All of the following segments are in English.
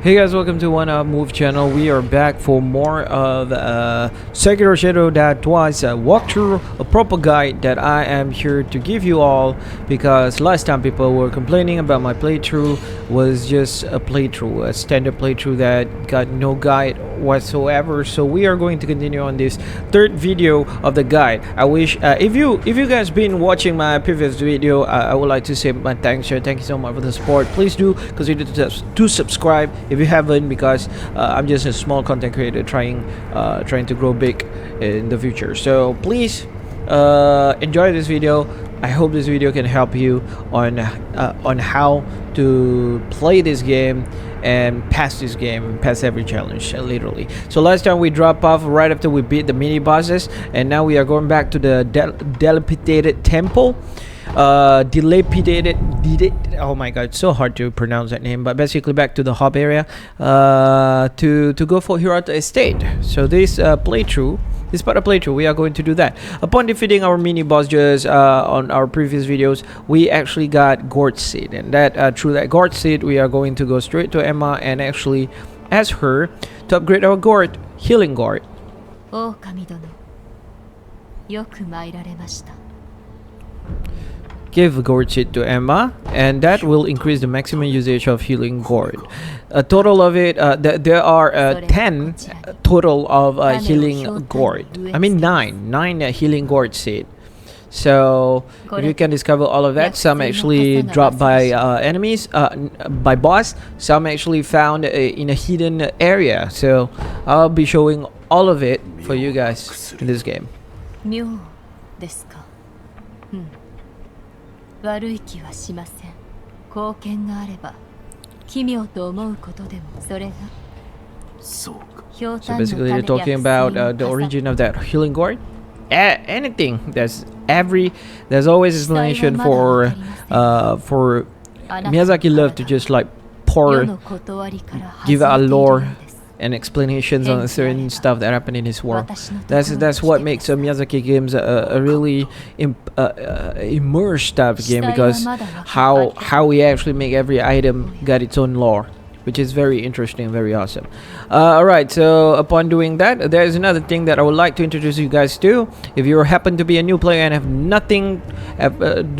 Hey guys, welcome to One Up Move channel. We are back for more of Sekiro Shadows Die Twice walkthrough, a proper guide that I am here to give you all, because last time people were complaining about my playthrough was just a playthrough, a standard playthrough that got no guide whatsoever. So we are going to continue on this third video of the guide. I wish if you guys been watching my previous video, I would like to say my thanks. Thank you so much for the support. Please do consider to subscribe if you haven't, because I'm just a small content creator trying to grow big in the future. So please enjoy this video. I hope this video can help you on how to play this game and pass this game, pass every challenge, literally. So last time we dropped off right after we beat the mini bosses, and now we are going back to the dilapidated temple. Oh my god, it's so hard to pronounce that name, but basically back to the hub area to go for Hirata estate. So this playthrough, this part of playthrough, we are going to do that. Upon defeating our mini bosses on our previous videos, we actually got gourd seed, and that through that gourd seed we are going to go straight to Emma and actually ask her to upgrade our gourd, healing gourd. Give gourd seed to Emma, and that will increase the maximum usage of healing gourd. A total of it, there are 10 total of healing gourd. I mean 9 healing gourd seed. So if you can discover all of that, some actually dropped by enemies, by boss, some actually found in a hidden area. So I'll be showing all of it for you guys in this game. So basically they're talking about the origin of that healing gourd. Anything, there's always explanation for Miyazaki love to just like give a lore and explanations on certain stuff that happen in his world. That's what makes Miyazaki games a really immersed type of game, because how we actually make every item got its own lore, which is very interesting, very awesome. Alright, so upon doing that, there's another thing that I would like to introduce you guys to. If you happen to be a new player and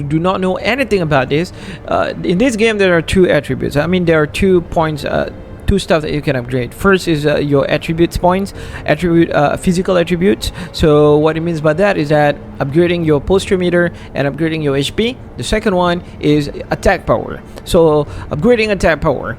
do not know anything about this, in this game there are two attributes. I mean, there are 2 points, two stuff that you can upgrade. First is your attributes points, physical attributes. So what it means by that is that upgrading your posture meter and upgrading your HP. The second one is attack power. So upgrading attack power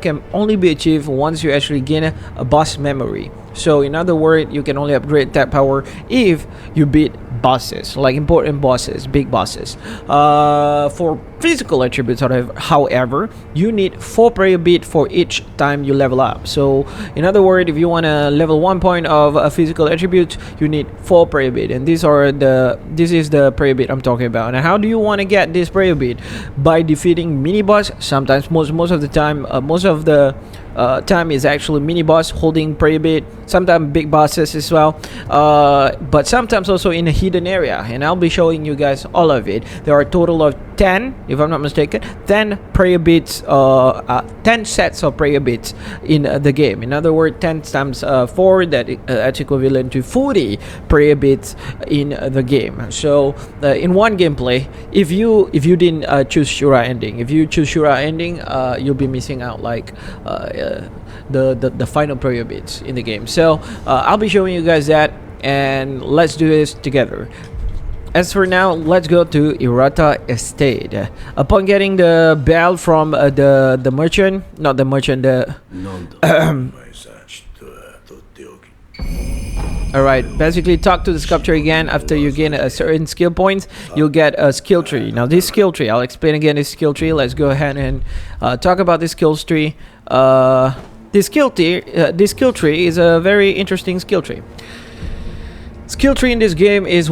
can only be achieved once you actually gain a boss memory. So in other words, you can only upgrade attack power if you beat bosses, like important bosses, big bosses. For physical attributes, however, you need 4 prayer beat for each time you level up. So in other words, if you want to level 1 point of a physical attribute, you need 4 prayer beat, and this is the prayer beat I'm talking about. And how do you want to get this prayer beat? By defeating mini boss. Sometimes, most of the time, time is actually mini boss holding prayer beat. Sometimes big bosses as well, but sometimes also in a hidden area, and I'll be showing you guys all of it. There are a total of 10, if I'm not mistaken, 10 prayer beats, 10 sets of prayer beats in the game. In other words, 10 times 4, that's equivalent to 40 prayer beats in the game. So in one gameplay, if you didn't choose Shura ending, if you choose Shura ending, you'll be missing out like the final prayer beats in the game. So I'll be showing you guys that, and let's do this together. As for now, let's go to Hirata estate. Upon getting the bell from the merchant, not the merchant, Alright, basically talk to the sculpture again. After you gain a certain skill points, you'll get a skill tree. Now this skill tree, I'll explain again this skill tree. Let's go ahead and talk about this skill tree. This skill tree is a very interesting skill tree. Skill tree in this game is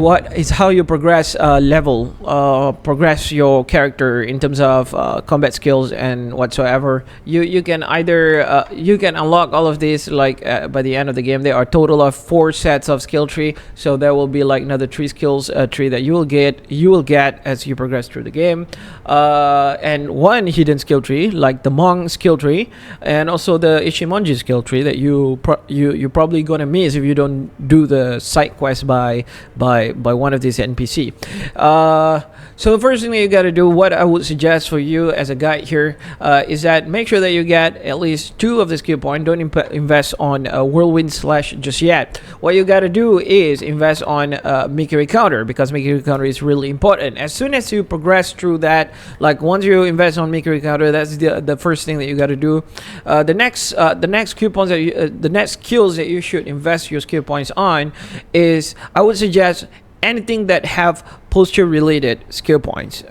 how you progress progress your character in terms of combat skills and whatsoever. You can either you can unlock all of these like by the end of the game. There are a total of 4 sets of skill tree, so there will be like another 3 skills tree that you will get as you progress through the game, and 1 hidden skill tree like the monk skill tree, and also the Ichimonji skill tree that you're probably gonna miss if you don't do the side quest by one of these NPC. So the first thing that you got to do, what I would suggest for you as a guide here, is that make sure that you get at least 2 of the skill point. Don't invest on whirlwind slash just yet. What you got to do is invest on Mikiri counter, because Mikiri counter is really important. As soon as you progress through that, like once you invest on Mikiri counter, that's the first thing that you got to do. The next coupons that the next skills that you should invest your skill points on is, I would suggest anything that have posture related skill points,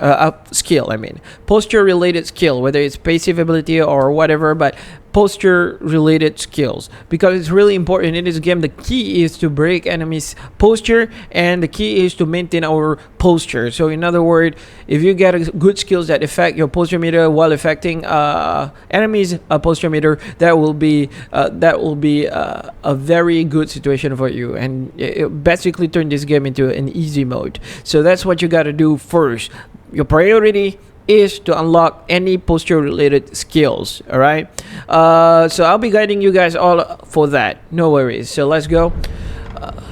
posture related skill, whether it's passive ability or whatever, but posture related skills, because it's really important in this game. The key is to break enemies posture, and the key is to maintain our posture. So in other words, if you get good skills that affect your posture meter while affecting enemies posture meter, that will be a very good situation for you, and it basically turn this game into an easy mode. So that's what you got to do first. Your priority is to unlock any posture related skills. All right, so I'll be guiding you guys all for that, no worries. So let's go.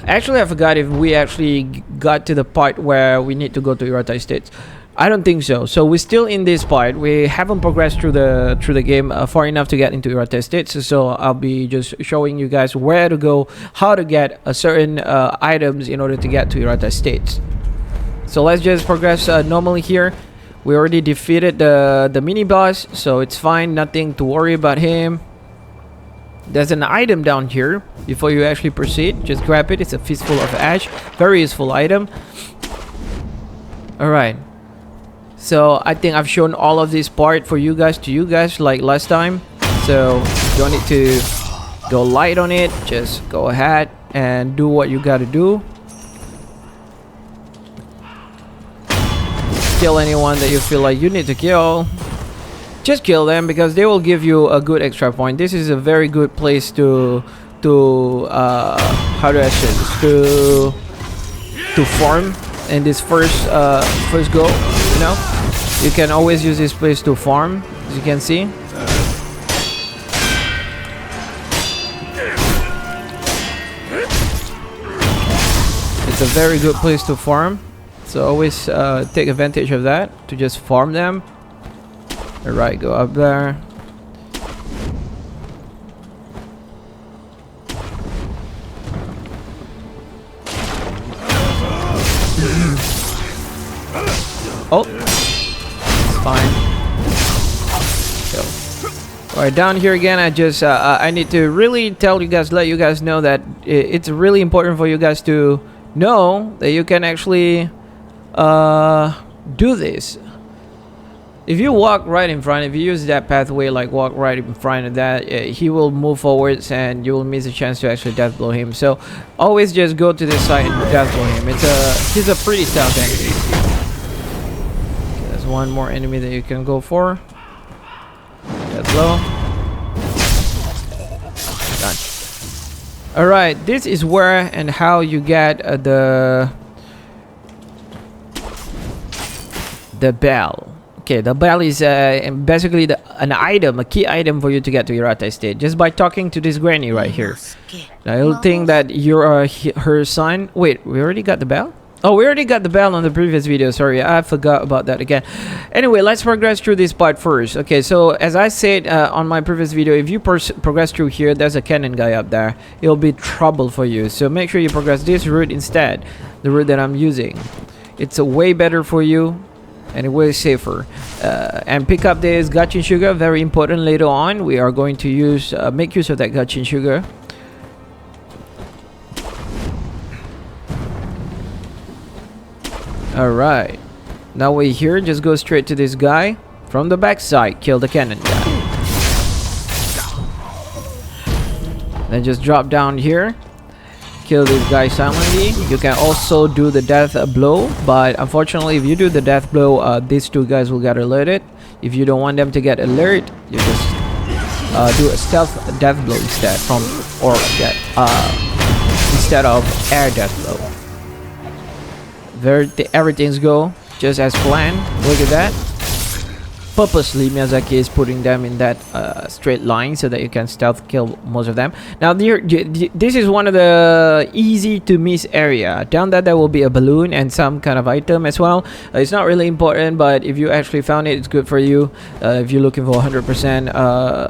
Actually, I forgot if we actually got to the part where we need to go to Hirata Estates. I don't think so. So we're still in this part. We haven't progressed through the game far enough to get into Hirata Estates. So I'll be just showing you guys where to go, how to get certain items in order to get to Hirata Estates. So let's just progress normally here. We already defeated the mini boss, so it's fine, nothing to worry about him. There's an item down here. Before you actually proceed, just grab it. It's a fistful of ash, very useful item. All right, so I think I've shown all of this part for you guys like last time, so you don't need to go light on it. Just go ahead and do what you got to do. Kill anyone that you feel like you need to kill. Just kill them, because they will give you a good extra point. This is a very good place to how do I say this? To farm in this first go. You know, you can always use this place to farm, as you can see. It's a very good place to farm. So always take advantage of that to just farm them. Alright, go up there. Oh, it's fine. So, alright, down here again. I need to really let you guys know that it's really important for you guys to know that you can actually do this. If you walk right in front, if you use that pathway, like walk right in front of that, he will move forwards and you will miss a chance to actually death blow him. So always just go to this side and death blow him. He's a pretty tough enemy. Okay, there's one more enemy that you can go for. Death blow. Done. Alright, this is where and how you get the bell. Okay, the bell is basically an item, a key item for you to get to Hirata Estate, just by talking to this granny right here. I'll think that you're her son. Wait, we already got the bell? Oh, we already got the bell on the previous video. Sorry, I forgot about that again. Anyway, let's progress through this part first. Okay, so as I said on my previous video, if you progress through here, there's a cannon guy up there. It'll be trouble for you. So make sure you progress this route instead, the route that I'm using. It's a way better for you and way safer. And pick up this Gachin sugar, very important. Later on we are going to make use of that Gachin sugar. Alright, now we're here. Just go straight to this guy from the backside, kill the cannon guy, then just drop down here. kill this guy silently. You can also do the death blow, but unfortunately if you do the death blow, these two guys will get alerted. If you don't want them to get alert, you just do a stealth death blow instead instead of air death blow. Everything's go just as planned. Look at that. Purposely Miyazaki is putting them in that straight line so that you can stealth kill most of them. Now this is one of the easy to miss area. Down there will be a balloon and some kind of item as well. It's not really important, but if you actually found it, it's good for you if you're looking for 100%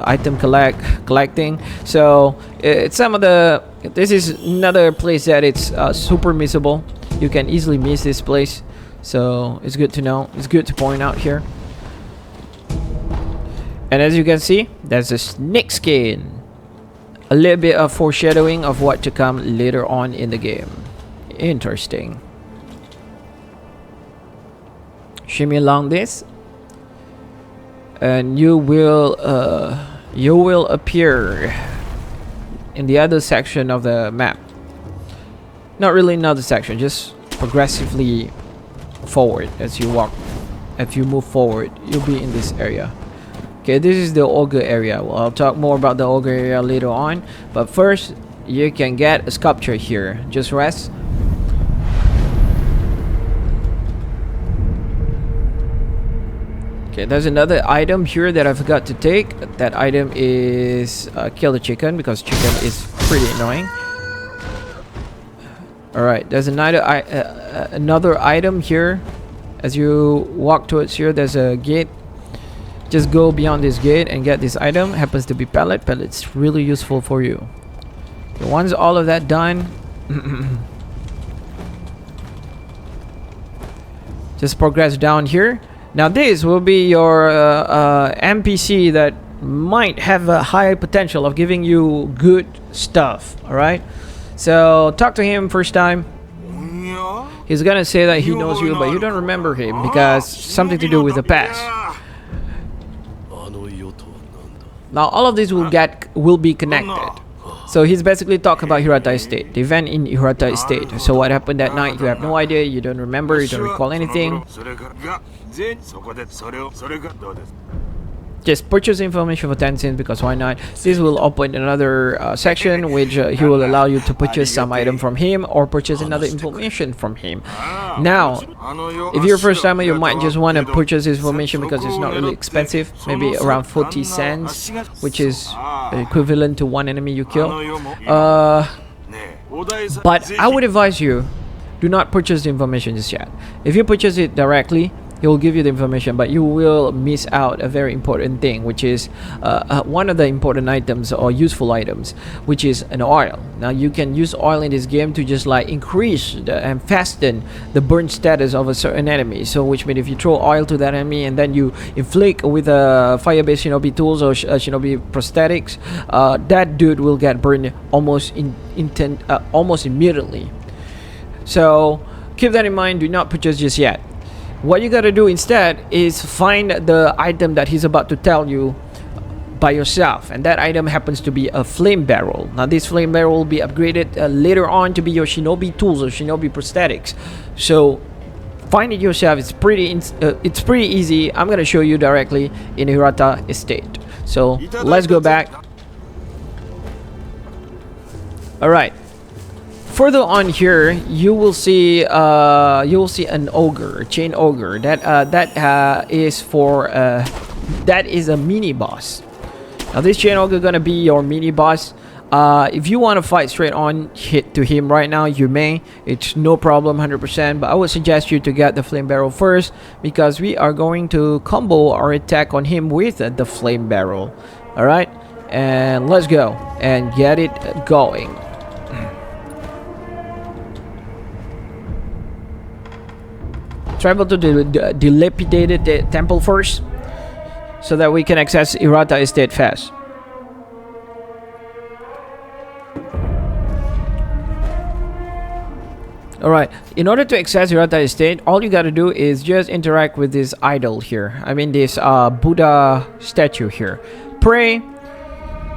item collecting. So it's this is another place that it's super missable. You can easily miss this place, so it's good to know. It's good to point out here. And as you can see, there's a snake skin. A little bit of foreshadowing of what to come later on in the game. Interesting. Shimmy along this, and you will appear in the other section of the map. Not really another section, just progressively forward as you walk. If you move forward, you'll be in this area. Okay, this is the Ogre area. Well, I'll talk more about the Ogre area later on. But first, you can get a sculpture here. Just rest. Okay, there's another item here that I forgot to take. That item is kill the chicken, because chicken is pretty annoying. Alright, there's another item here. As you walk towards here, there's a gate. Just go beyond this gate and get this item. Happens to be pellet. Pellet's really useful for you. Okay, once all of that done, just progress down here. Now this will be your NPC that might have a high potential of giving you good stuff. Alright, so talk to him first time. He's gonna say that he knows you, but you don't remember him because something to do with the past. Now all of these will be connected. So he's basically talking about Hirata Estate, the event in Hirata Estate. So what happened that night, you have no idea, you don't remember, you don't recall anything. Just purchase information for 10 cents, because why not? This will open another section which he will allow you to purchase some item from him or purchase another information from him. Now, if you're a first timer, you might just want to purchase this information because it's not really expensive, maybe around 40 cents, which is equivalent to one enemy you kill. But I would advise you, do not purchase the information just yet. If you purchase it directly, he will give you the information, but you will miss out a very important thing, which is one of the important items or useful items, which is an oil. Now you can use oil in this game to just like increase and fasten the burn status of a certain enemy. So which means if you throw oil to that enemy and then you inflict with fire-based shinobi tools or shinobi prosthetics, that dude will get burned almost immediately. So keep that in mind. Do not purchase just yet. What you gotta do instead is find the item that he's about to tell you by yourself, and that item happens to be a flame barrel. Now this flame barrel will be upgraded later on to be your shinobi tools or shinobi prosthetics. So find it yourself. It's pretty easy. I'm gonna show you directly in Hirata Estate. So let's go back. Alright, further on here, you will see an ogre, a chain ogre. That is a mini boss. Now this chain ogre gonna be your mini boss. If you want to fight straight on hit to him right now, you may. It's no problem, 100%. But I would suggest you to get the flame barrel first, because we are going to combo our attack on him with the flame barrel. All right, and let's go and get it going. Travel to the dilapidated temple first, so that we can access Hirata Estate fast. Alright, in order to access Hirata Estate, all you gotta do is just interact with this idol here. I mean this Buddha statue here. Pray,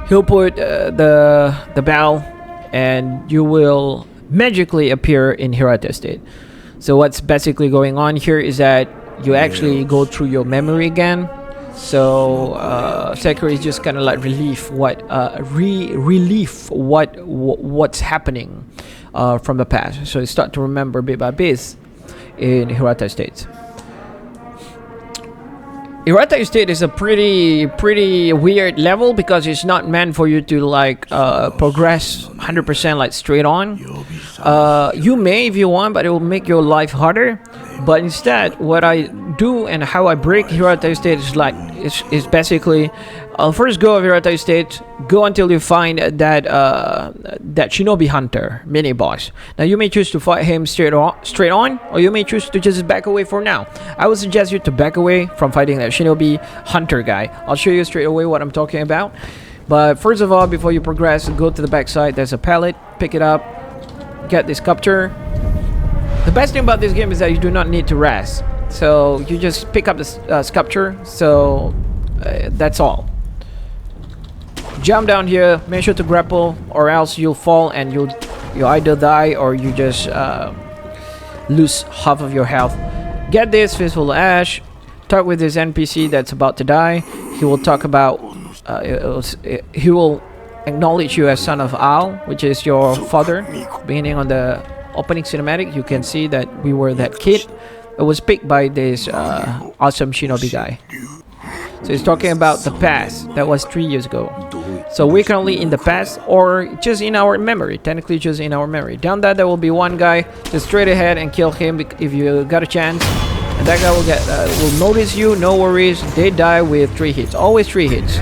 he'll put the bell, and you will magically appear in Hirata state. So what's basically going on here is that you actually go through your memory again. So Sekiro is just kind of like relief what's happening from the past. So you start to remember bit by bit in Hirata state. Hirata state is a pretty weird level because it's not meant for you to like progress 100% like straight on. You may if you want, but it will make your life harder. But instead, what I do and how I break Hirata state is like is basically I'll first go of Hirata state, go until you find that Shinobi Hunter mini boss. Now you may choose to fight him straight on, or you may choose to just back away for now. I would suggest you to back away from fighting that Shinobi Hunter guy. I'll show you straight away what I'm talking about. But first of all, before you progress, go to the back side. There's a pallet. Pick it up. Get this sculpture. The best thing about this game is that you do not need to rest. So you just pick up the sculpture. So that's all. Jump down here. Make sure to grapple, or else you'll fall and you either die or you just lose half of your health. Get this Fistful of Ash. Talk with this NPC that's about to die. He will talk about. He will acknowledge you as son of Al, which is your father. Beginning on the opening cinematic, you can see that we were that kid. It was picked by this awesome shinobi guy. So he's talking about the past. That was 3 years ago. So we're currently in the past, or just in our memory. Technically just in our memory. Down there will be one guy. Just straight ahead and kill him if you got a chance. And that guy will get will notice you. No worries. They die with 3 hits. Always 3 hits.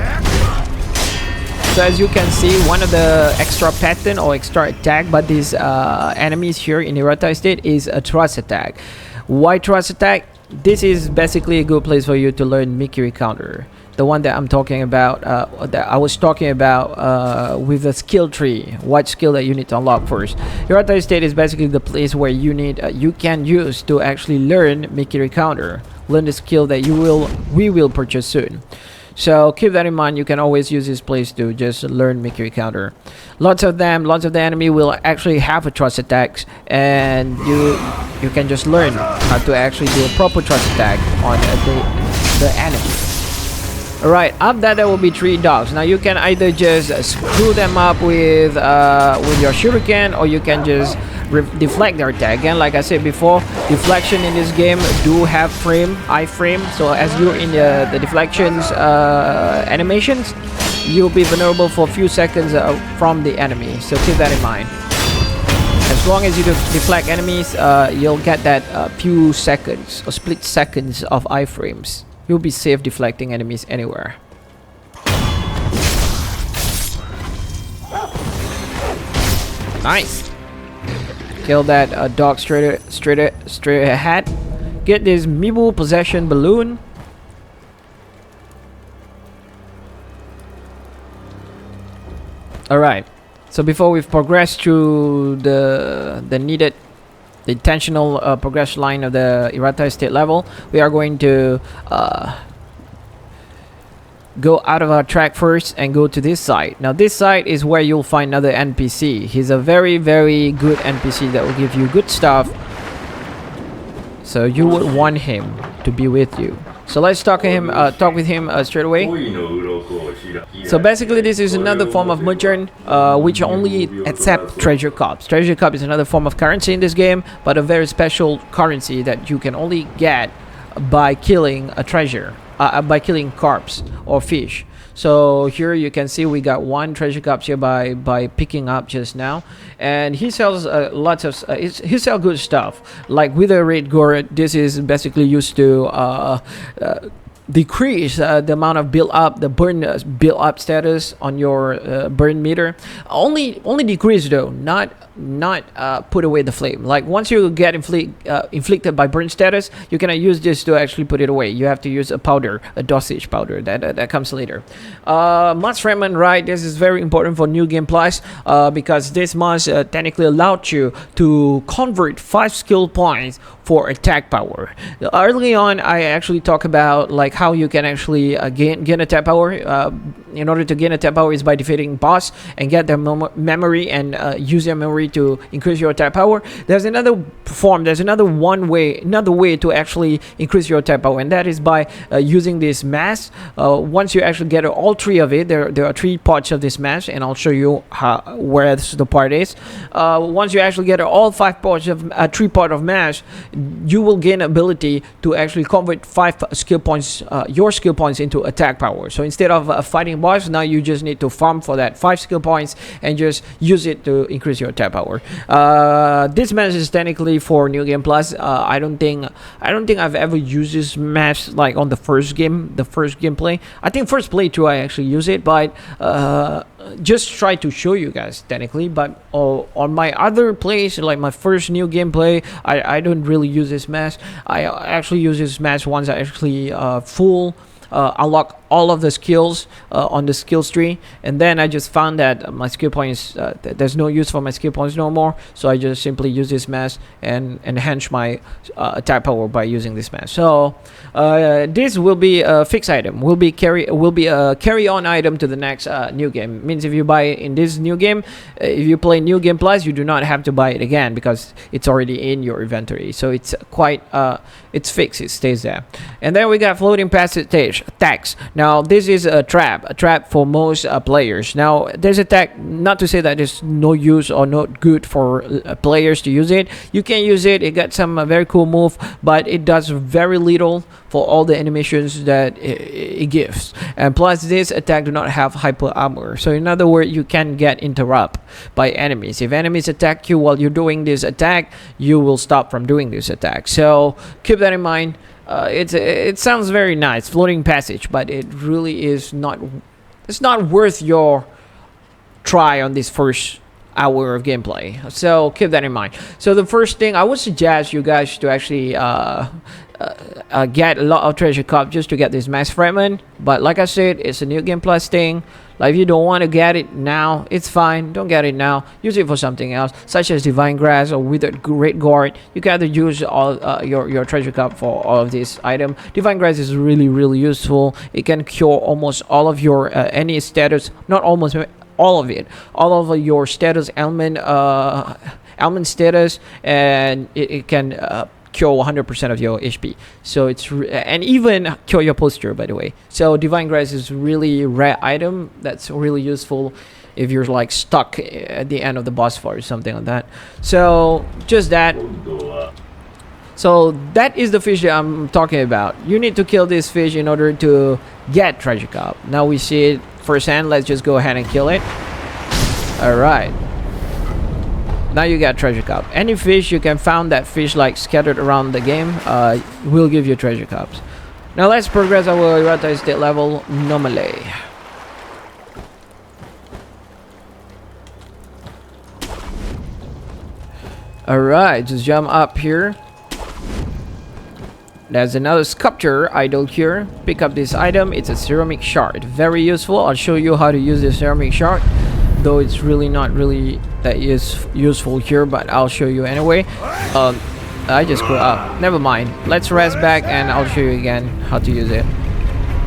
So as you can see, one of the extra pattern or extra attack by these enemies here in Hirata State is a thrust attack. Why thrust attack? This is basically a good place for you to learn Mikiri counter. The one that I'm talking about, that I was talking about with the skill tree. What skill that you need to unlock first. Hirata State is basically the place where you need, you can use to actually learn Mikiri counter. Learn the skill that we will purchase soon. So keep that in mind. You can always use this place to just learn Mikiri counter. Lots of the enemy will actually have a thrust attacks, and you can just learn how to actually do a proper thrust attack on the enemy. Alright, up there will be 3 dogs. Now you can either just screw them up with your shuriken, or you can just deflect their attack. Again, like I said before, deflection in this game do have iframe. So as you're in the deflections animations, you'll be vulnerable for a few seconds from the enemy. So keep that in mind. As long as you deflect enemies, you'll get that few seconds or split seconds of iframes. You'll be safe deflecting enemies anywhere. Nice. Kill that dog straight ahead. Get this Mibu possession balloon. Alright. So before we've progressed through the intentional progression line of the Hirata State level, we are going to go out of our track first and go to this side. Now this side is where you'll find another NPC. He's a very good NPC that will give you good stuff. So you would want him to be with you. So let's talk with him straight away. So basically this is another form of merchant which only accept treasure cups. Treasure cup is another form of currency in this game, but a very special currency that you can only get by killing a treasure, by killing carps or fish. So here you can see we got 1 treasure cups here by picking up just now, and he sells lots of he sells good stuff like Wither Red Gourd. This is basically used to decrease the amount of build up status on your burn meter. Only decrease though, not put away the flame. Like once you get inflicted by burn status, you cannot use this to actually put it away. You have to use a powder, a dosage powder that comes later. Must fragment, right? This is very important for New Game Plus because this must technically allow you to convert 5 skill points for attack power. Early on, I actually talk about like how you can actually gain attack power. In order to gain attack power is by defeating boss and get their memory and use their memory to increase your attack power. There's another way to actually increase your attack power, and that is by using this mask. Once you actually get all three of it, there are three parts of this mask, and I'll show you where the part is. Once you actually get all five parts of three part of mask, you will gain ability to actually convert 5 skill points, your skill points, into attack power. So instead of fighting boss, now you just need to farm for that 5 skill points and just use it to increase your attack power. This mask is technically for New Game Plus. I don't think I've ever used this mask like on the first gameplay. I think first playthrough I actually use it, but just try to show you guys technically. But on my other plays, like my first new gameplay, I don't really use this mask. I actually use this mask once I actually unlock all of the skills on the skills tree, and then I just found that my skill points, there's no use for my skill points no more, so I just simply use this mask and enhance my attack power by using this mask. So this will be a fixed item, will be a carry-on item to the next new game. It means if you buy it in this new game, if you play New Game Plus, you do not have to buy it again because it's already in your inventory. So it's quite it's fixed, it stays there. And then we got floating passage attacks. Now this is a trap for most players. Now there's attack, not to say that there's no use or not good for players to use it. You can use it, it got some very cool move, but it does very little for all the animations that it gives. And plus this attack do not have hyper armor, so in other words you can get interrupted by enemies. If enemies attack you while you're doing this attack, you will stop from doing this attack. So keep that in mind. It sounds very nice, floating passage, but it really is not. It's not worth your try on this first hour of gameplay. So keep that in mind. So the first thing I would suggest you guys to actually get a lot of treasure cup just to get this mass fragment. But like I said, it's a New Game Plus thing. Like if you don't want to get it now, it's fine. Don't get it now. Use it for something else, such as Divine Grass or Withered Great Gourd. You gotta use all your treasure cup for all of these items. Divine Grass is really useful. It can cure almost all of your any status, not almost, all of it, all of your status element status, and it can cure 100% of your HP. So it's and even cure your posture, by the way. So Divine Grass is really rare item that's really useful if you're like stuck at the end of the boss fight or something like that. So just that. So that is the fish that I'm talking about. You need to kill this fish in order to get treasure cup. Now we see it firsthand. Let's just go ahead and kill it. All right. Now you got treasure cup. Any fish you can find that fish like scattered around the game will give you treasure cups. Now let's progress our Hirata state level normally. Alright, just jump up here. There's another sculpture idol here. Pick up this item. It's a ceramic shard. Very useful. I'll show you how to use the ceramic shard, though it's really not really that useful here, but I'll show you anyway. I just screwed up. Never mind. Let's rest back and I'll show you again how to use it.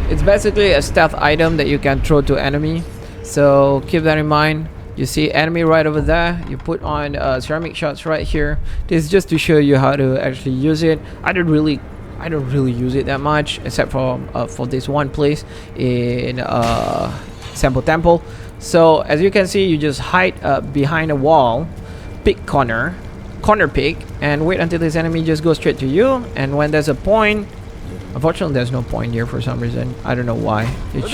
It's basically a stealth item that you can throw to enemy, so keep that in mind. You see enemy right over there, you put on ceramic shards right here. This is just to show you how to actually use it. I don't really use it that much, except for this one place in Sample Temple. So as you can see, you just hide behind a wall, pick corner pick, and wait until this enemy just goes straight to you. And when there's a point, unfortunately there's no point here for some reason. I don't know why. It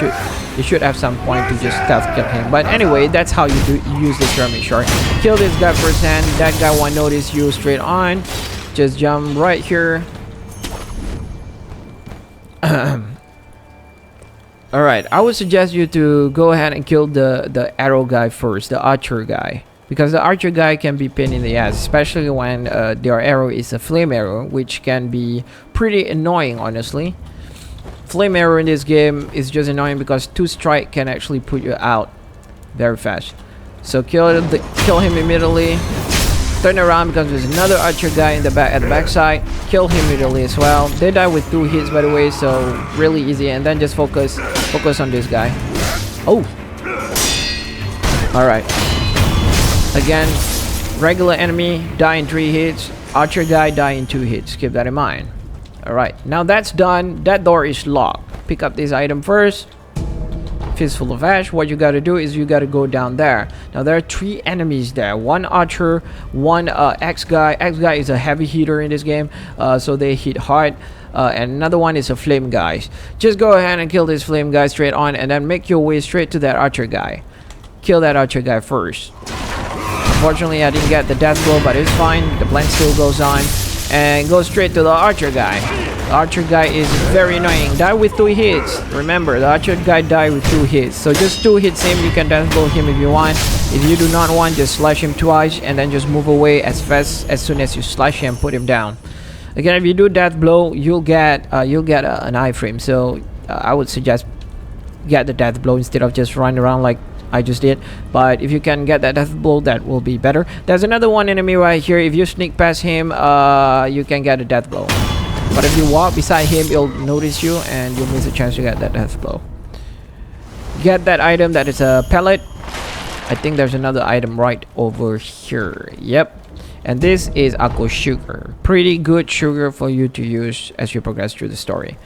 should have some point to just stealth kill him. But anyway, that's how you use the ceramic shard. Kill this guy first hand. That guy won't notice you straight on. Just jump right here. Alright, I would suggest you to go ahead and kill the arrow guy first, the archer guy. Because the archer guy can be pain in the ass, especially when their arrow is a flame arrow, which can be pretty annoying, honestly. Flame arrow in this game is just annoying because 2 strike can actually put you out very fast. So kill him immediately. Turn around because there's another archer guy in the back at the backside. Kill him immediately as well. They die with 2 hits, by the way, so really easy. And then just focus on this guy. Oh, all right. Again, regular enemy die in 3 hits. Archer guy die in 2 hits. Keep that in mind. All right. Now that's done. That door is locked. Pick up this item first. Fistful of Ash. What you gotta do is you gotta go down there. Now there are 3 enemies there. 1 archer, 1 X guy. X guy is a heavy hitter in this game, so they hit hard. And another one is a flame guy. Just go ahead and kill this flame guy straight on, and then make your way straight to that archer guy. Kill that archer guy first. Unfortunately, I didn't get the death blow, but it's fine. The blend still goes on, and go straight to the archer guy. The archer guy is very annoying. Die with 2 hits. Remember, the archer guy died with 2 hits. So just 2 hits him. You can death blow him if you want. If you do not want, just slash him twice and then just move away as fast as soon as you slash him. Put him down. Again, if you do death blow, you'll get an iframe. So I would suggest get the death blow instead of just running around like I just did. But if you can get that death blow, that will be better. There's another one enemy right here. If you sneak past him, you can get a death blow. But if you walk beside him, he'll notice you and you'll miss a chance to get that death blow. Get that item that is a pellet. I think there's another item right over here. Yep. And this is Aqua Sugar. Pretty good sugar for you to use as you progress through the story.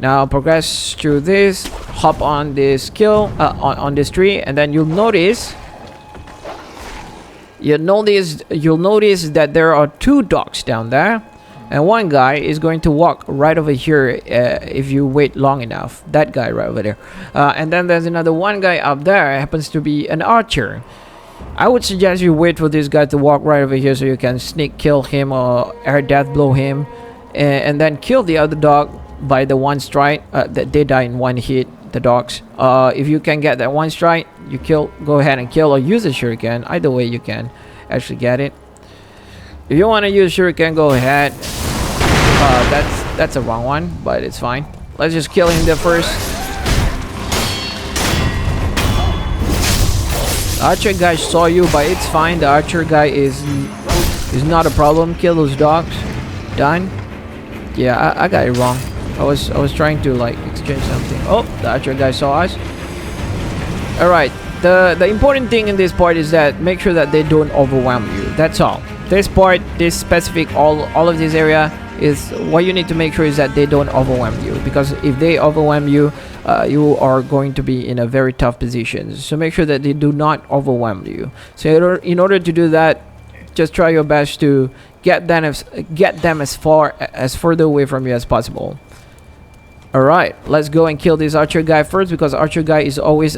Now progress through this. Hop on this kill on this tree, and then you'll notice that there are 2 dogs down there. And 1 guy is going to walk right over here if you wait long enough. That guy right over there. And then there's another 1 guy up there. It happens to be an archer. I would suggest you wait for this guy to walk right over here so you can sneak kill him or air death blow him. And then kill the other dog by the 1 strike. That they die in 1 hit, the dogs. If you can get that 1 strike, you go ahead and kill or use a shuriken. Either way you can actually get it. If you want to use shuriken, go ahead. That's a wrong one, but it's fine. Let's just kill him there first. The archer guy saw you, but it's fine. The archer guy is not a problem. Kill those dogs. Done. Yeah, I got it wrong. I was trying to like exchange something. Oh, the archer guy saw us. All right. The important thing in this part is that make sure that they don't overwhelm you. That's all. This part, this specific, all of this area is what you need to make sure is that they don't overwhelm you, because if they overwhelm you, you are going to be in a very tough position. So make sure that they do not overwhelm you. So in order to do that, just try your best to get them as further away from you as possible. All right, let's go and kill this archer guy first, because archer guy is always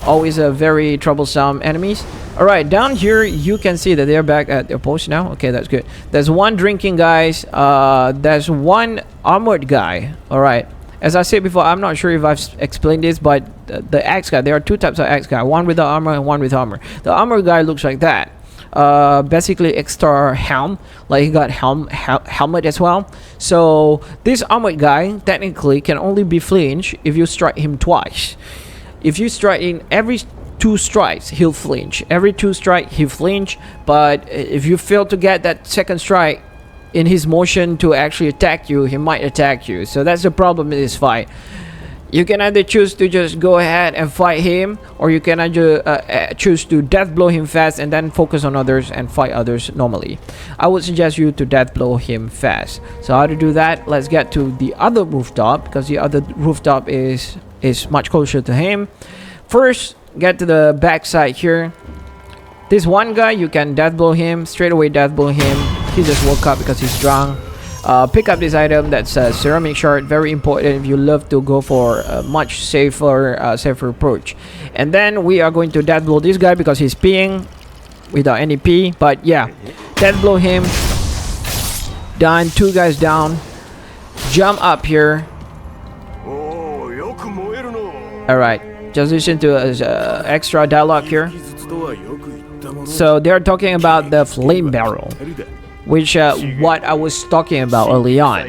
always a very troublesome enemies. All right, down here you can see that they're back at their post now. Okay, that's good. There's 1 drinking guys. There's 1 armored guy. All right, as I said before, I'm not sure if I've explained this, but the axe guy, there are 2 types of axe guy, 1 with the armor and 1 with armor. The armor guy looks like that. Basically extra helm, like he got helmet as well. So this armored guy technically can only be flinch if you strike him twice. If you strike in every 2 strikes, he'll flinch. Every 2 strikes, he'll flinch. But if you fail to get that 2nd strike in his motion to actually attack you, he might attack you. So that's the problem in this fight. You can either choose to just go ahead and fight him, or you can either choose to death blow him fast and then focus on others and fight others normally. I would suggest you to death blow him fast. So how to do that? Let's get to the other rooftop, because the other rooftop is much closer to him. First, get to the back side here. This 1 guy, you can death blow him, straight away death blow him. He just woke up because he's drunk. Pick up this item, that's a ceramic shard, very important if you love to go for a much safer approach. And then we are going to death blow this guy because he's peeing without any pee. But yeah, death blow him. Done. 2 guys down. Jump up here. Alright, just listen to extra dialogue here. So they're talking about the flame barrel, which what I was talking about early on.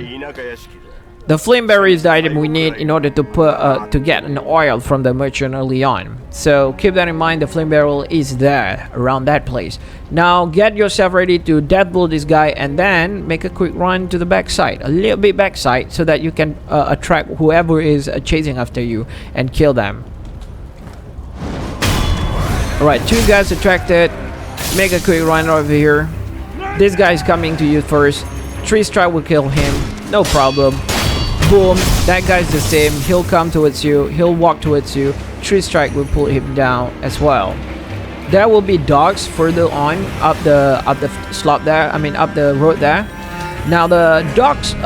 The flame berry is the item we need in order to put to get an oil from the merchant early on. So keep that in mind. The flame barrel is there around that place. Now get yourself ready to death blow this guy and then make a quick run to the backside, a little bit backside, so that you can attract whoever is chasing after you and kill them. Alright, 2 guys attracted. Make a quick run over here. This guy is coming to you first. 3 strike will kill him, no problem. Boom, that guy's the same. He'll come towards you, he'll walk towards you. 3 strike will pull him down as well. There will be dogs further on up the slot there, I mean up the road there. Now the dogs,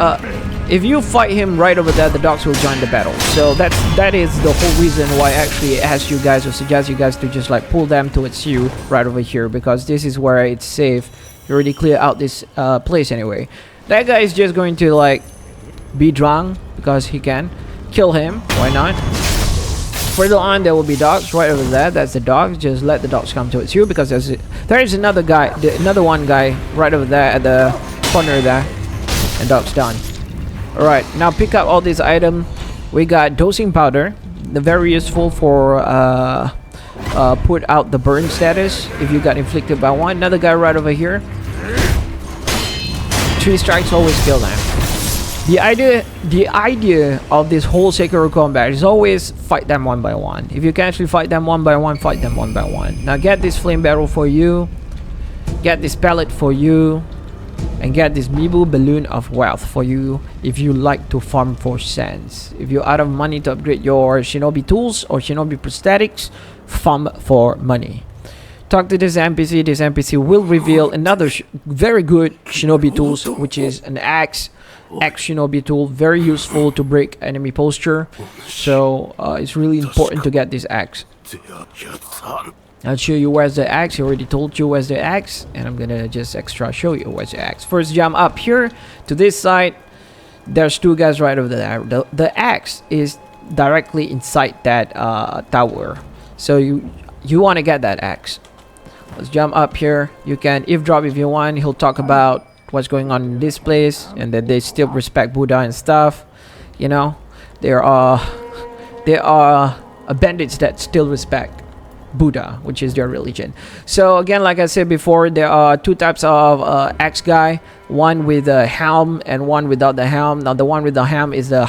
if you fight him right over there, the dogs will join the battle. So that is the whole reason why I actually ask you guys or suggest you guys to just like pull them towards you right over here, because this is where it's safe. You already clear out this place anyway. That guy is just going to like be drunk because he can. Kill him, why not? Further on there will be dogs right over there. That's the dogs. Just let the dogs come towards you, because there is another guy, another one guy right over there at the corner there. And dogs done. Alright, now pick up all these items. We got dosing powder, the very useful for put out the burn status if you got inflicted by one. Another guy right over here. 3 strikes always kill them. The idea of this whole Sekiro combat is always fight them one by one. If you can actually fight them one by one, fight them one by one. Now get this flame barrel for you, get this pellet for you, and get this Mibu balloon of wealth for you if you like to farm for sands. If you're out of money to upgrade your shinobi tools or shinobi prosthetics, farm for money. Talk to this NPC. This NPC will reveal another very good shinobi tools, which is an axe shinobi tool, very useful to break enemy posture. So it's really important to get this axe. I'll show you where's the axe. He already told you where's the axe, and I'm gonna just extra show you where's the axe. First jump up here to this side. There's 2 guys right over there. The axe is directly inside that tower, so you want to get that axe. Let's jump up here. You can eavesdrop if you want. He'll talk about what's going on in this place and that they still respect Buddha and stuff. You know, there are bandits that still respect Buddha, which is their religion. So again, like I said before, there are 2 types of axe guy, one with a helm and one without the helm. Now the one with the helm is the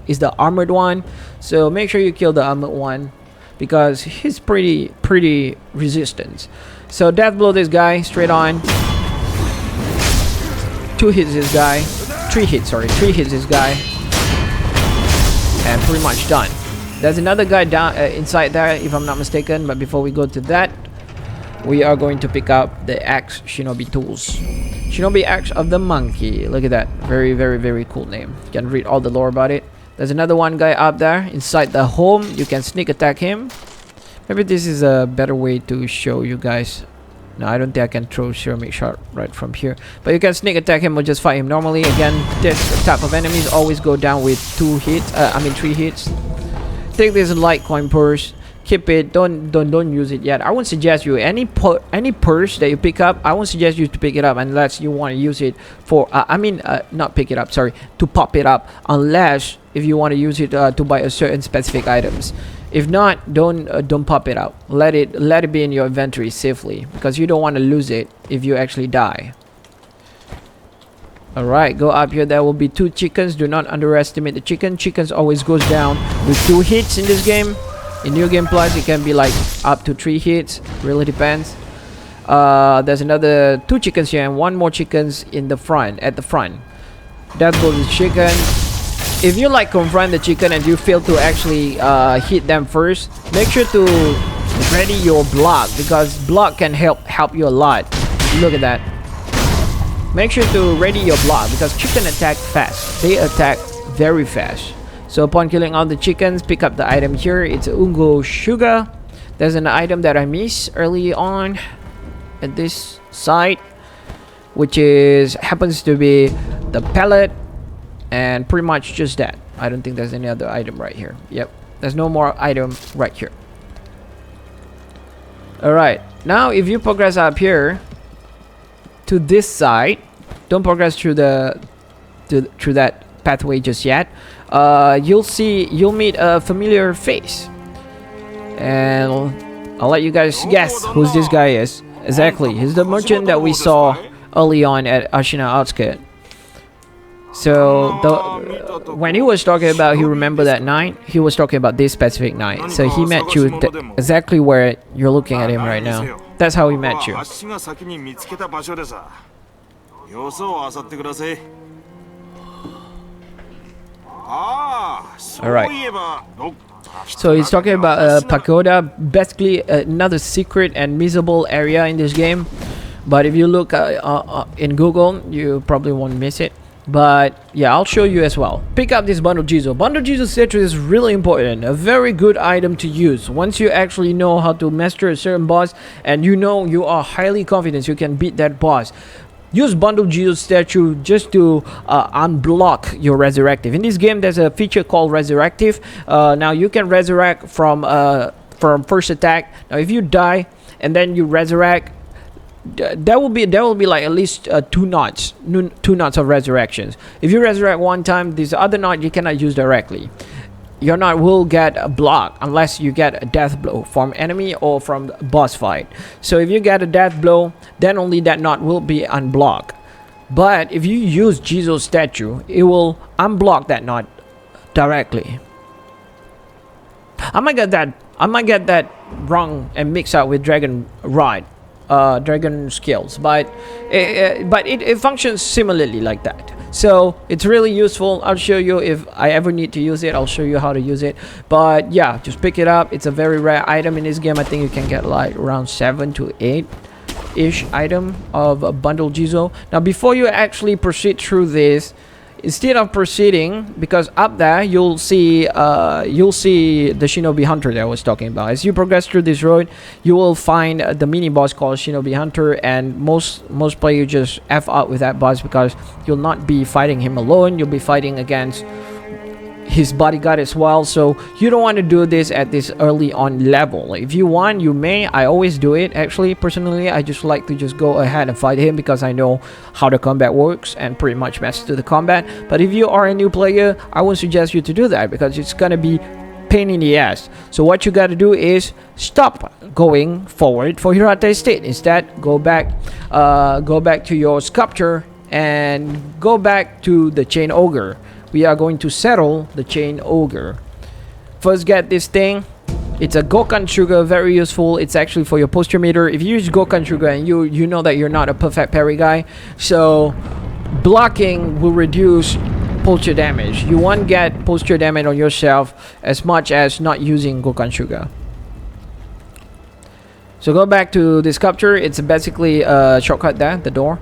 is the armored one, so make sure you kill the armored one because he's pretty resistant. So death blow this guy straight on. 2 hits this guy, 3 hits this guy, and pretty much done. There's another guy down inside there, if I'm not mistaken. But before we go to that, we are going to pick up the axe shinobi tools. Shinobi axe of the monkey. Look at that, very cool name. You can read all the lore about it. There's another one guy up there inside the home. You can sneak attack him. Maybe this is a better way to show you guys. No, I don't think I can throw ceramic shot right from here. But you can sneak attack him or just fight him normally. Again, this type of enemies always go down with 3 hits. Take this light coin purse. Keep it. Don't use it yet. I won't suggest you any purse that you pick up. I won't suggest you to pick it up unless you want to use it for. Not pick it up. Sorry, to pop it up. Unless if you want to use it to buy a certain specific items. If not, don't pop it out. Let it be in your inventory safely, because you don't want to lose it if you actually die. Alright, go up here. There will be 2 chickens. Do not underestimate the chicken. Chickens always goes down with 2 hits in this game. In New Game Plus, it can be like up to 3 hits. Really depends. There's another 2 chickens here and 1 more chickens in the front. At the front. That goes the chicken. If you like confront the chicken and you fail to actually hit them first, make sure to ready your block, because block can help you a lot. Look at that. Make sure to ready your block because chicken attack fast. They attack very fast. So upon killing all the chickens, pick up the item here. It's Ungo Sugar. There's an item that I missed early on at this site, which happens to be the pellet. And pretty much just that. I don't think there's any other item right here. Yep, there's no more item right here. Alright, now if you progress up here to this side, don't progress through that pathway just yet, you'll meet a familiar face, and I'll let you guys guess who this guy is. Exactly, he's the merchant that we saw early on at Ashina Outskirt. So when he was talking about he remember that night, he was talking about this specific night. So he met you exactly where you're looking at him right now. That's how he met you. Alright. So he's talking about a pagoda, basically another secret and miserable area in this game. But if you look in Google, you probably won't miss it. But yeah, I'll show you as well. Pick up this Bundle Jizo. Bundle Jizo statue is really important. A very good item to use. Once you actually know how to master a certain boss and you know you are highly confident you can beat that boss, use Bundle Jizo statue just to unblock your resurrective. In this game, there's a feature called resurrective. Now you can resurrect from first attack. Now if you die and then you resurrect, there will be like at least two knots of resurrections. If you resurrect one time, this other knot you cannot use directly. Your knot will get a block unless you get a death blow from enemy or from boss fight. So if you get a death blow, then only that knot will be unblocked. But if you use Jizo's statue, it will unblock that knot directly. I might get that wrong and mix up with Dragon Rod. Dragon skills, but it functions similarly like that. So it's really useful. I'll show you if I ever need to use it. I'll show you how to use it. But yeah, just pick it up. It's a very rare item in this game. I think you can get like around 7 to 8 ish item of a Bundle Jizo. Now before you actually proceed through this, instead of proceeding, because up there you'll see the Shinobi Hunter that I was talking about. As you progress through this road, you will find the mini boss called Shinobi Hunter, and most players just F out with that boss because you'll not be fighting him alone. You'll be fighting against his bodyguard as well. So you don't want to do this at this early on level. If you want, you may. I always do it actually. Personally, I just like to just go ahead and fight him because I know how the combat works and pretty much master the combat. But if you are a new player, I would suggest you to do that because it's gonna be pain in the ass. So what you got to do is stop going forward for Hirata Estate. Instead, go back to your sculpture and go back to the Chain Ogre. We are going to settle the Chain Ogre. First, get this thing. It's a Gokan Sugar, very useful. It's actually for your posture meter. If you use Gokan Sugar and you know that you're not a perfect parry guy, so blocking will reduce posture damage. You won't get posture damage on yourself as much as not using Gokan Sugar. So go back to the sculpture. It's basically a shortcut there, the door.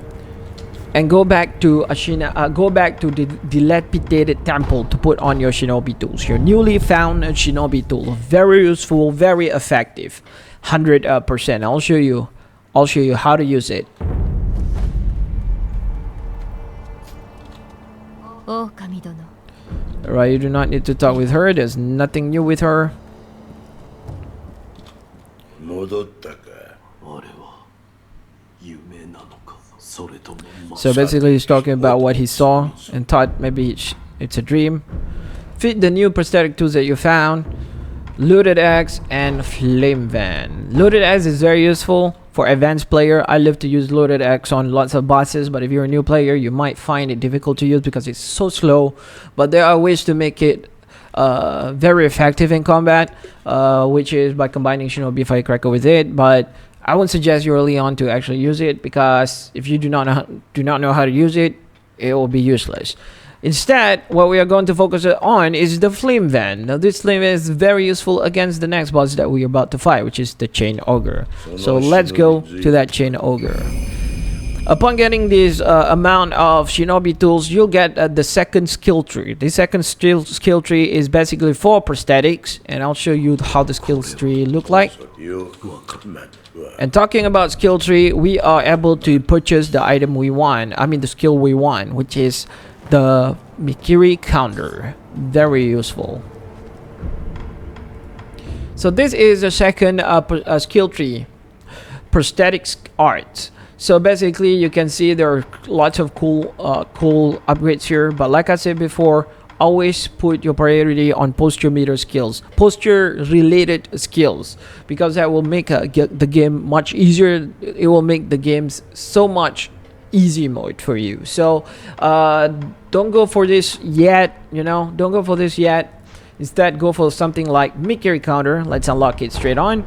And go back to the dilapidated temple to put on your shinobi tools. Your newly found shinobi tool, very useful, very effective, 100%. I'll show you how to use it. Alright, you do not need to talk with her. There's nothing new with her. So basically he's talking about what he saw and thought maybe it's a dream. Fit the new prosthetic tools that you found. Looted Axe and Flame Van. Looted Axe is very useful for advanced player. I love to use Looted Axe on lots of bosses, but if you're a new player you might find it difficult to use because it's so slow. But there are ways to make it very effective in combat, which is by combining Shinobi Firecracker with it. But I would suggest you early on to actually use it because if you do not know how to use it, it will be useless. Instead, what we are going to focus on is the Flame Van. Now this Flame Van is very useful against the next boss that we are about to fight, which is the Chain Ogre. So let's go to that Chain Ogre. Upon getting this amount of shinobi tools, you'll get the second skill tree. The second skill tree is basically for prosthetics, and I'll show you how the skill tree look like. And talking about skill tree, we are able to purchase the item we want. I mean the skill we want, which is the Mikiri counter. Very useful. So this is the second skill tree, prosthetics art. So basically, you can see there are lots of cool upgrades here. But like I said before, always put your priority on posture meter skills, posture related skills, because that will make the game much easier. It will make the games so much easy mode for you. So don't go for this yet, don't go for this yet. Instead, go for something like Mickey counter. Let's unlock it straight on.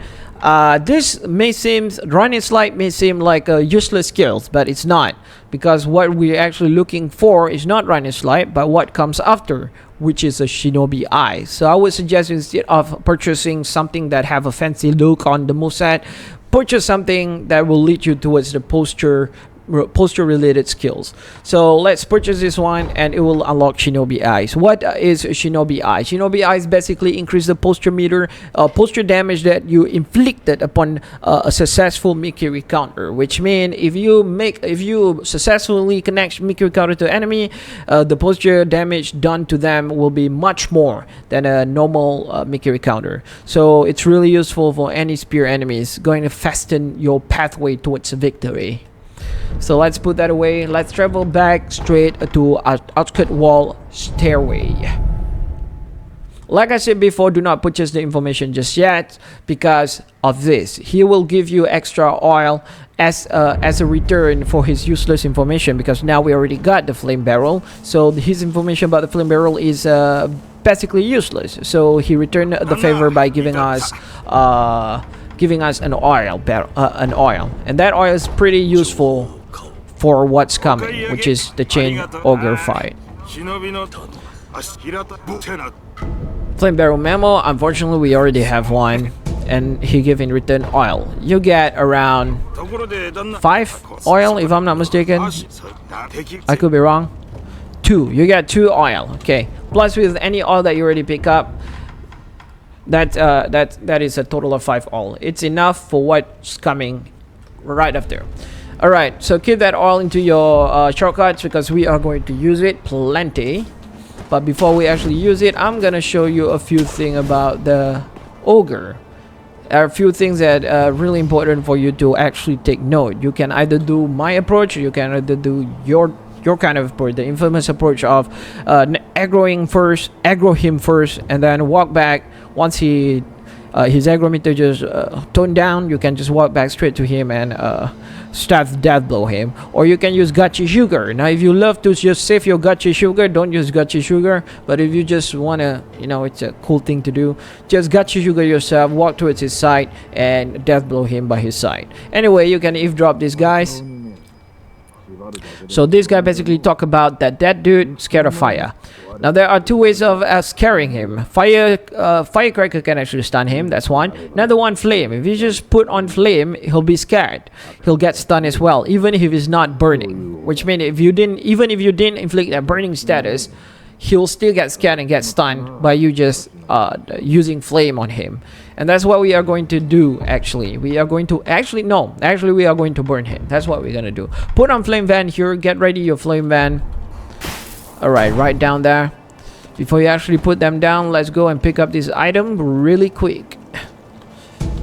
This may seem, running slide may seem like a useless skills, but it's not, because what we're actually looking for is not running slide, but what comes after, which is a shinobi eye. So I would suggest, instead of purchasing something that have a fancy look on the moveset, purchase something that will lead you towards the posture related skills. So let's purchase this one, and it will unlock shinobi eyes. What is shinobi eyes? Shinobi eyes basically increase the posture meter, posture damage that you inflicted upon a successful Mikiri counter, which means if you successfully connect Mikiri counter to enemy, the posture damage done to them will be much more than a normal Mikiri counter. So it's really useful for any spear enemies, going to fasten your pathway towards victory. So let's put that away. Let's travel back straight to outcut wall stairway. Like I said before, do not purchase the information just yet because of this. He will give you extra oil as a return for his useless information, because now we already got the flame barrel. So his information about the flame barrel is basically useless. So he returned the favor by giving us an oil and that oil is pretty useful for what's coming, which is the chain ogre fight. Flame barrel memo, unfortunately we already have one, and he gave in return oil. You get around 5 oil if I'm not mistaken. I could be wrong. 2, you get 2 oil. Okay, plus with any oil that you already pick up, that is a total of 5 oil. It's enough for what's coming right after. Alright, so keep that oil into your shortcuts, because we are going to use it plenty. But before we actually use it, I'm gonna show you a few things about the ogre. There are a few things that are really important for you to actually take note. You can either do my approach, or you can either do your kind of approach, the infamous approach of aggro him first, and then walk back. Once his aggro meter just toned down, you can just walk back straight to him and start death blow him. Or you can use Gachi Sugar. Now if you love to just save your Gachi Sugar, don't use Gachi Sugar. But if you just wanna, it's a cool thing to do, just Gachi Sugar yourself, walk towards his side and death blow him by his side. Anyway, you can eavesdrop these guys. So this guy basically talk about that dude scared of fire. Now there are 2 ways of scaring him. Firecracker can actually stun him. That's one. Another one, flame. If you just put on flame, he'll be scared. He'll get stunned as well, even if he's not burning. Which means even if you didn't inflict a burning status, he'll still get scared and get stunned by you just using flame on him. And that's what we are going to do. Actually, we are going to we are going to burn him. That's what we're gonna do. Put on flame van here. Get ready your flame van. Alright, right down there. Before you actually put them down, let's go and pick up this item really quick.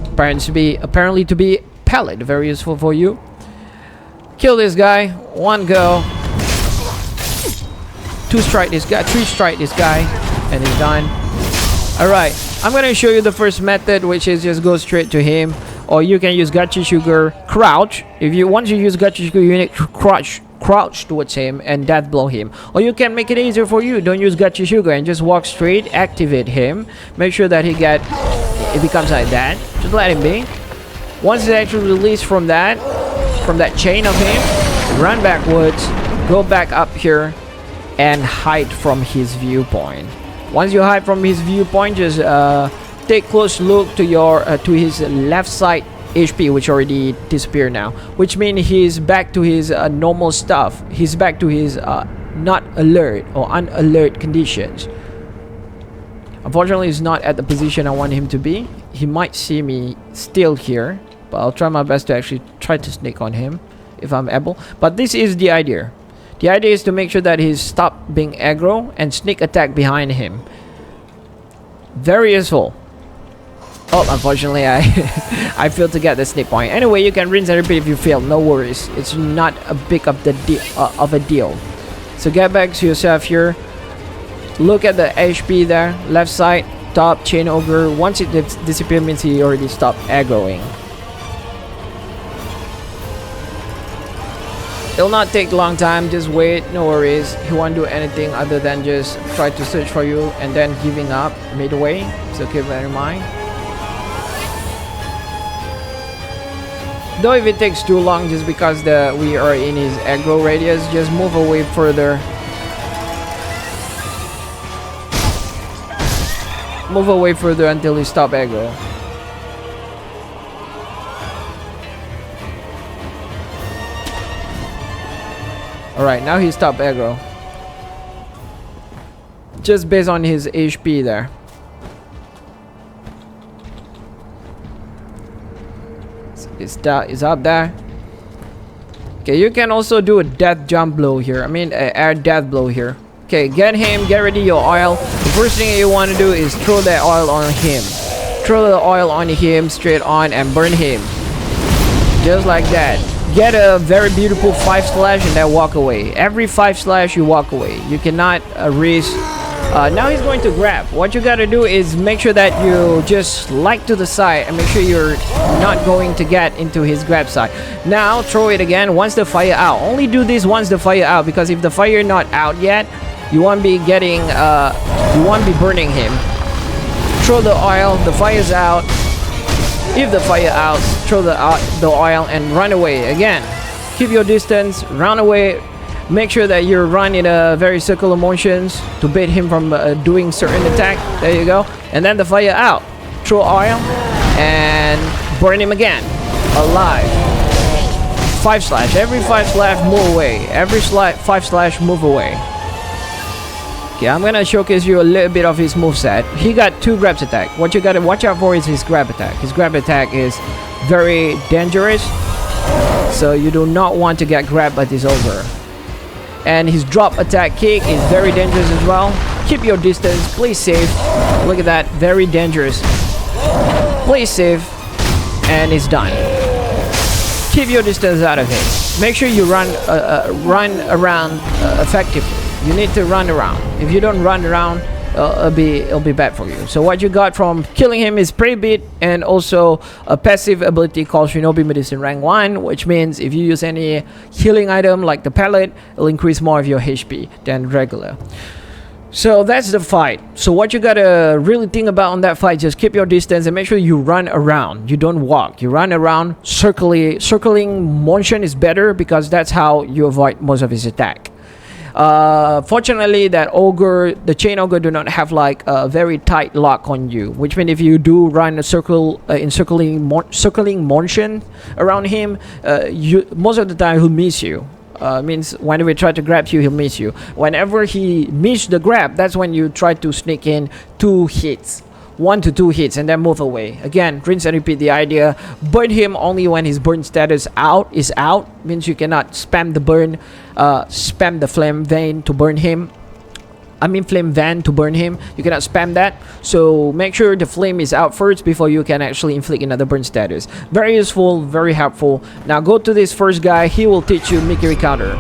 Apparently to be pallet, very useful for you. Kill this guy. 1 go. 2 strike this guy. 3 strike this guy, and he's done. Alright, I'm gonna show you the first method, which is just go straight to him. Or you can use Gachi Sugar, crouch. Once you use Gachi Sugar, you need to crouch towards him and death blow him. Or you can make it easier for you. Don't use Gachi Sugar and just walk straight, activate him. Make sure that it becomes like that. Just let him be. Once he's actually released from that chain of him, run backwards, go back up here, and hide from his viewpoint. Once you hide from his viewpoint, just take close look to his left side HP, which already disappeared now, which means he's back to his normal stuff. He's back to his not alert or unalert conditions. Unfortunately, he's not at the position I want him to be. He might see me still here, but I'll try my best to actually try to sneak on him if I'm able. But this is the idea. The idea is to make sure that he's stopped being aggro and sneak attack behind him. Very useful. Oh, unfortunately, I I failed to get the sneak point. Anyway, you can rinse and repeat if you fail. No worries. It's not a big of a deal. So get back to yourself here. Look at the HP there, left side, top, chain ogre. Once it disappears, means he already stopped aggroing. It'll not take a long time, just wait, no worries. He won't do anything other than just try to search for you and then giving up midway. So keep that in mind. Though if it takes too long just because we are in his aggro radius, just move away further. Move away further until he stop aggro. Alright, now he stopped aggro. Just based on his HP there. It's up there. Okay, you can also do a death jump blow here. I mean, air death blow here. Okay, get him, get ready your oil. The first thing you want to do is throw that oil on him. Throw the oil on him straight on and burn him. Just like that. Get a very beautiful 5 slash and then walk away. Every 5 slash you walk away. You cannot risk. Now he's going to grab. What you gotta do is make sure that you just slide to the side and make sure you're not going to get into his grab side. Now throw it again once the fire out. Only do this once the fire out, because if the fire not out yet, you won't be getting you won't be burning him. Throw the oil, the fire's out. If the fire out, throw the oil and run away again. Keep your distance, run away. Make sure that you run in a very circular motions to bait him from doing certain attack. There you go. And then the fire out. Throw oil and burn him again. Alive. 5 slash. Every 5 slash, move away. Every 5 slash, move away. Okay, I'm gonna showcase you a little bit of his moveset. He got 2 grabs attack. What you gotta watch out for is his grab attack. His grab attack is very dangerous, so you do not want to get grabbed by this ogre. And his drop attack kick is very dangerous as well. Keep your distance, play safe. Look at that, very dangerous. Play safe, and it's done. Keep your distance out of him. Make sure you run around effectively. You need to run around. If you don't run around, it'll be bad for you. So what you got from killing him is Prey Beat and also a passive ability called Shinobi Medicine rank 1, which means if you use any healing item like the pellet, it'll increase more of your HP than regular. So that's the fight. So what you gotta really think about on that fight, just keep your distance and make sure you run around. You don't walk. You run around. Circling motion is better because that's how you avoid most of his attack. Fortunately, that ogre, the chain ogre, do not have like a very tight lock on you, which means if you do run a circle in circling motion around him, most of the time he'll miss you. Means whenever he try to grab you, he'll miss you. Whenever he miss the grab, that's when you try to sneak in 2 hits. 1 to 2 hits and then move away. Again, rinse and repeat the idea. Burn him only when his burn status is out. Means you cannot spam the burn, spam the flame vein to burn him. I mean flame van to burn him. You cannot spam that. So make sure the flame is out first before you can actually inflict another burn status. Very useful, very helpful. Now go to this first guy. He will teach you Mikiri counter.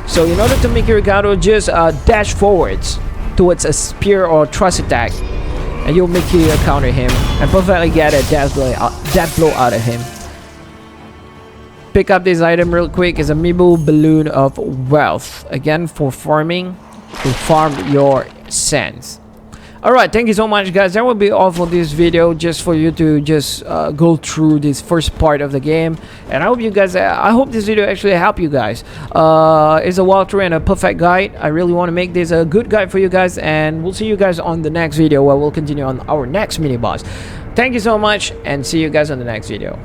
So in order to Mikiri counter, just dash forwards towards a spear or thrust attack, and you'll make you counter him and perfectly get a death blow out of him. Pick up this item real quick. It's a Amiibo Balloon of Wealth. Again, for farming, to farm your sands. Alright, thank you so much guys. That will be all for this video, just for you to just go through this first part of the game. And I hope you guys, I hope this video actually helped you guys. It's a walkthrough and a perfect guide. I really want to make this a good guide for you guys, and we'll see you guys on the next video where we'll continue on our next mini boss. Thank you so much, and see you guys on the next video.